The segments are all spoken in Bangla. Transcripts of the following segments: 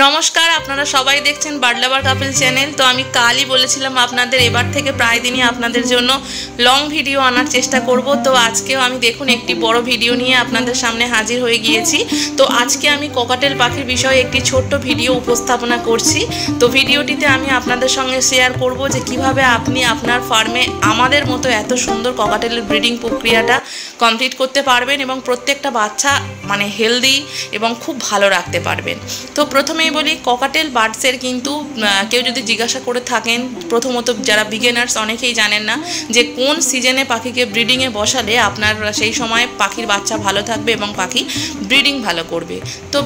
নমস্কার, আপনারা সবাই দেখছেন বার্ড লাভার কাপল চ্যানেল। তো আমি কালই বলেছিলাম আপনাদের এবার থেকে প্রায় দিনই আপনাদের জন্য লং ভিডিও আনার চেষ্টা করব। তো আজকেও আমি দেখুন একটি বড় ভিডিও নিয়ে আপনাদের সামনে হাজির হয়ে গিয়েছি। তো আজকে আমি ককাটেল পাখির বিষয়ে একটি ছোট্ট ভিডিও উপস্থাপনা করছি। তো ভিডিওটিতে আমি আপনাদের সঙ্গে শেয়ার করব যে কিভাবে আপনি আপনার ফার্মে আমাদের মতো এত সুন্দর ককাটেলের ব্রিডিং প্রক্রিয়াটা কমপ্লিট করতে পারবেন এবং প্রত্যেকটা বাচ্চা মানে হেলদি এবং খুব ভালো রাখতে পারবেন। তো প্রথমেই বলি, ককাটেল বার্ডসের কিন্তু কেউ যদি জিজ্ঞাসা করে থাকেন, প্রথমত যারা বিগিনার্স অনেকেই জানেন না যে কোন সিজনে পাখিকে ব্রিডিংয়ে বসালে আপনার সেই সময় পাখির বাচ্চা ভালো থাকবে এবং পাখি ব্রিডিং ভালো করবে। তো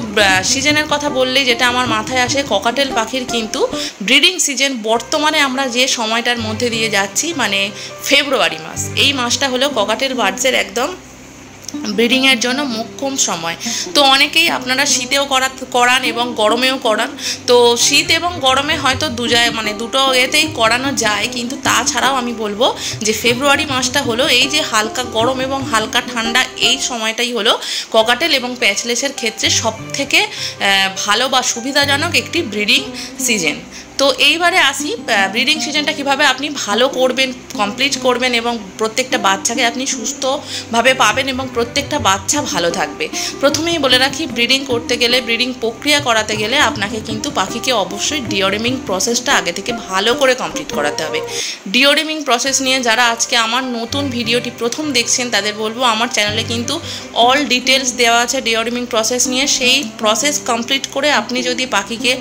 সিজনের কথা বললেই যেটা আমার মাথায় আসে, ককাটেল পাখির কিন্তু ব্রিডিং সিজন বর্তমানে আমরা যে সময়টার মধ্যে দিয়ে যাচ্ছি মানে ফেব্রুয়ারি মাস, এই মাসটা হলো ককাটেল বার্ডসের একদম ব্রিডিংয়ের জন্য মোক্ষম সময়। তো অনেকেই আপনারা শীতেও করান এবং গরমেও করান। তো শীত এবং গরমে হয়তো দুটো এতেই করানো যায়, কিন্তু তাছাড়াও আমি বলবো যে ফেব্রুয়ারি মাসটা হলো এই যে হালকা গরম এবং হালকা ঠান্ডা, এই সময়টাই হলো ককাটেল এবং প্যাচলেসের ক্ষেত্রে সবথেকে ভালো বা সুবিধাজনক একটি ব্রিডিং সিজন। তো এইবারে আসি, ব্রিডিং সিজনটা কিভাবে আপনি ভালো করবেন, কমপ্লিট করবেন এবং প্রত্যেকটা বাচ্চাকে আপনি সুস্থভাবে পাবেন এবং প্রত্যেকটা বাচ্চা ভালো থাকবে। প্রথমেই বলে রাখি, ব্রিডিং করতে গেলে, ব্রিডিং প্রক্রিয়া করাতে গেলে আপনাকে কিন্তু পাখিকে অবশ্যই ডিওরেমিং প্রসেসটা আগে থেকে ভালো করে কমপ্লিট করাতে হবে। ডিওরেমিং প্রসেস নিয়ে যারা আজকে আমার নতুন ভিডিওটি প্রথম দেখছেন তাদের বলবো, আমার চ্যানেলে কিন্তু অল ডিটেলস দেওয়া আছে ডিওরেমিং প্রসেস নিয়ে। সেই প্রসেস কমপ্লিট করে আপনি যদি পাখিকে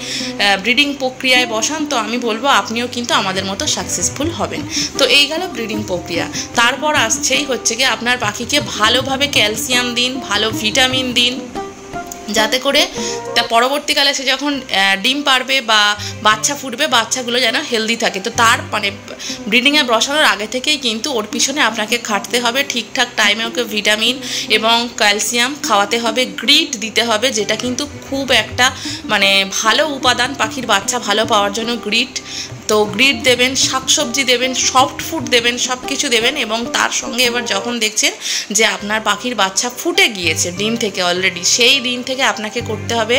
ব্রিডিং প্রক্রিয়ায় তো আমি বলবো আপনিও কিন্তু আমাদের মতো সাকসেসফুল হবেন। তো এই গেল ব্রিডিং প্রক্রিয়া। তারপর আসছেই হচ্ছে কি, আপনার পাখিকে ভালোভাবে ক্যালসিয়াম দিন, ভালো ভিটামিন দিন, যাতে করে তা পরবর্তীকালে সে যখন ডিম পারবে বা বাচ্চা ফুটবে, বাচ্চাগুলো যেন হেলদি থাকে। তো তার মানে ব্রিডিংয়ে বসানোর আগে থেকেই কিন্তু ওর পিছনে আপনাকে খাটতে হবে, ঠিকঠাক টাইমে ওকে ভিটামিন এবং ক্যালসিয়াম খাওয়াতে হবে, গ্রিট দিতে হবে, যেটা কিন্তু খুব একটা মানে ভালো উপাদান পাখির বাচ্চা ভালো পাওয়ার জন্য গ্রিট। তো গ্রিট দেবেন, শাকসবজি দেবেন, সফট ফুড দেবেন, সব কিছু দেবেন। এবং তার সঙ্গে এবার যখন দেখছেন যে আপনার পাখির বাচ্চা ফুটে গিয়েছে ডিম থেকে অলরেডি, সেই দিন থেকে আপনাকে করতে হবে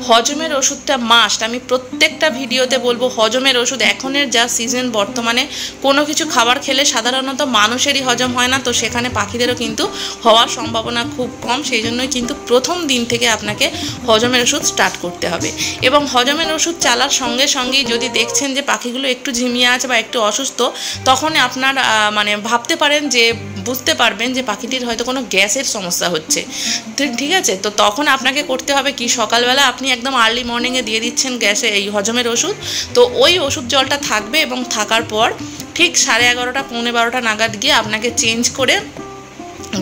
হজমের ওষুধটা মাস্ট। আমি প্রত্যেকটা ভিডিওতে বলবো হজমের ওষুধ। এখনের যা সিজন, বর্তমানে কোনো কিছু খাবার খেলে সাধারণত মানুষেরই হজম হয় না, তো সেখানে পাখিদেরও কিন্তু হওয়ার সম্ভাবনা খুব কম। সেই জন্যই কিন্তু প্রথম দিন থেকে আপনাকে হজমের ওষুধ স্টার্ট করতে হবে। এবং হজমের ওষুধ চালার সঙ্গে সঙ্গেই যদি দেখছেন যে পাখিগুলো একটু ঝিমিয়ে আছে বা একটু অসুস্থ, তখন আপনার মানে ভাবতে পারেন যে বুঝতে পারবেন যে পাখিটির হয়তো কোনো গ্যাসের সমস্যা হচ্ছে। ঠিক আছে, তো তখন আপনাকে করতে হবে কি, সকালবেলা আপনি একদম আর্লি মর্নিংয়ে দিয়ে দিচ্ছেন গ্যাসে এই হজমের ওষুধ। তো ওই ওষুধ জলটা থাকবে এবং থাকার পর ঠিক 11:30 পৌনে 12টা নাগাদ গিয়ে আপনাকে চেঞ্জ করে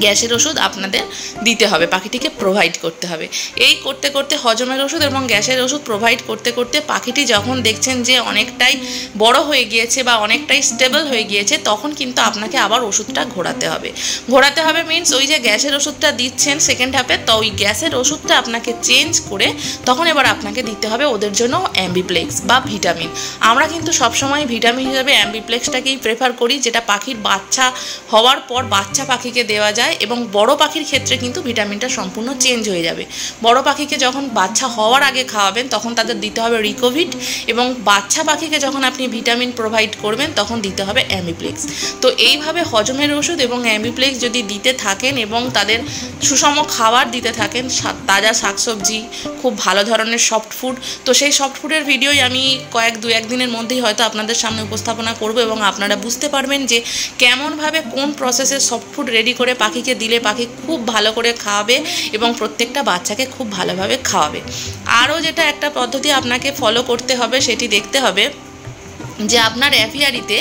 গ্যাসের ওষুধ আপনাদের দিতে হবে, পাখিটিকে প্রোভাইড করতে হবে। এই করতে করতে হজমের ওষুধ এবং গ্যাসের ওষুধ প্রোভাইড করতে করতে পাখিটি যখন দেখছেন যে অনেকটাই বড় হয়ে গিয়েছে বা অনেকটাই স্টেবল হয়ে গিয়েছে, তখন কিন্তু আপনাকে আবার ওষুধটা ঘোরাতে হবে মিনস ওই যে গ্যাসের ওষুধটা দিচ্ছেন সেকেন্ড হাফে, তো ওই গ্যাসের ওষুধটা আপনাকে চেঞ্জ করে তখন এবার আপনাকে দিতে হবে ওদের জন্য অ্যাম্বিপ্লেক্স বা ভিটামিন। আমরা কিন্তু সবসময় ভিটামিন হিসাবে অ্যাম্বিপ্লেক্সটাকেই প্রেফার করি, যেটা পাখির বাচ্চা হওয়ার পর বাচ্চা পাখিকে দেওয়া যায়। এবং বড় পাখির ক্ষেত্রে কিন্তু ভিটামিনটা সম্পূর্ণ চেঞ্জ হয়ে যাবে। বড় পাখিকে যখন বাচ্চা হওয়ার আগে খাওয়াবেন তখন তাদের দিতে হবে রিকোভিট, এবং বাচ্চা পাখিকে যখন আপনি ভিটামিন প্রোভাইড করবেন তখন দিতে হবে অ্যাম্বিপ্লেক্স। তো এইভাবে হজমের ওষুধ এবং অ্যাম্বিপ্লেক্স যদি দিতে থাকেন এবং তাদের সুষম খাবার দিতে থাকেন, তাজা শাকসবজি, খুব ভালো ধরনের সফট ফুড, তো সেই সফট ফুডের ভিডিওই আমি দু একদিনের মধ্যেই হয়তো আপনাদের সামনে উপস্থাপনা করব এবং আপনারা বুঝতে পারবেন যে কেমনভাবে কোন প্রসেসে সফট ফুড রেডি করে পাখিকে দিলে পাখি খুব ভালো করে খাওয়াবে এবং প্রত্যেকটা বাচ্চাকে খুব ভালোভাবে খাওয়াবে। আরও যেটা একটা পদ্ধতি আপনাকে ফলো করতে হবে, সেটি দেখতে হবে যে আপনার অ্যাপিয়ারিতে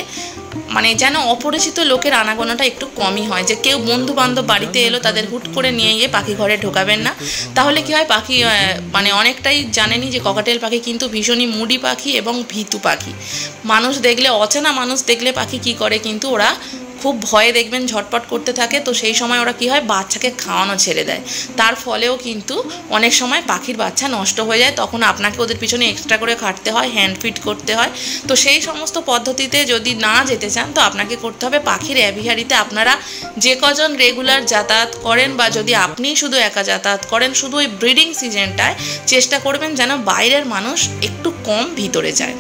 মানে যেন অপরিচিত লোকের আনাগোনাটা একটু কমই হয়। যে কেউ বন্ধু বান্ধব বাড়িতে এলো, তাদের হুট করে নিয়ে গিয়ে পাখি ঘরে ঢোকাবেন না। তাহলে কি হয়, পাখি মানে অনেকটাই জানেনই যে ককাটেল পাখি কিন্তু ভীষণই মুডি পাখি এবং ভীতু পাখি। মানুষ দেখলে, অচেনা মানুষ দেখলে পাখি কি করে, কিন্তু ওরা খুব ভয়ে দেখবেন ঝটপট করতে থাকে, তো সেই সময় ওরা কী হয় বাচ্চাকে খাওয়ানো ছেড়ে দেয়, তার ফলেও কিন্তু অনেক সময় পাখির বাচ্চা নষ্ট হয়ে যায়। তখন আপনাকে ওদের পিছনে এক্সট্রা করে খাটতে হয়, হ্যান্ড ফিড করতে হয়। তো সেই সমস্ত পদ্ধতিতে যদি না যেতে চান তো আপনাকে করতে হবে পাখির অ্যাভিয়ারিতে আপনারা যে কজন রেগুলার যাতায়াত করেন বা যদি আপনিই শুধু একা যাতায়াত করেন, শুধু ওই ব্রিডিং সিজনটায় চেষ্টা করবেন যেন বাইরের মানুষ একটু কম ভিতরে যায়।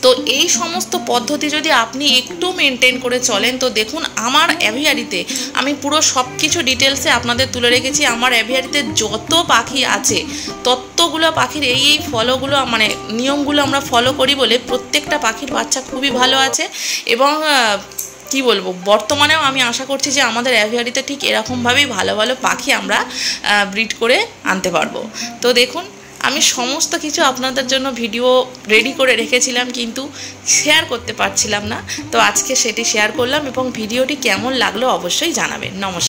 তো এই সমস্ত পদ্ধতি যদি আপনি একটু মেনটেন করে চলেন তো দেখুন আমার অ্যাভিয়ারিতে আমি পুরো সব কিছু ডিটেলসে আপনাদের তুলে রেখেছি। আমার অ্যাভিয়ারিতে যত পাখি আছে ততগুলো পাখির এই ফলোগুলো মানে নিয়মগুলো আমরা ফলো করি বলে প্রত্যেকটা পাখির বাচ্চা খুবই ভালো আছে। এবং কি বলবো, বর্তমানেও আমি আশা করছি যে আমাদের অ্যাভিয়ারিতে ঠিক এরকমভাবেই ভালো ভালো পাখি আমরা ব্রিড করে আনতে পারবো। তো দেখুন আমি সমস্ত কিছু আপনাদের জন্য ভিডিও রেডি করে রেখেছিলাম কিন্তু শেয়ার করতে পারছিলাম না, তো আজকে সেটি শেয়ার করলাম এবং ভিডিওটি কেমন লাগলো অবশ্যই জানাবেন। নমস্কার।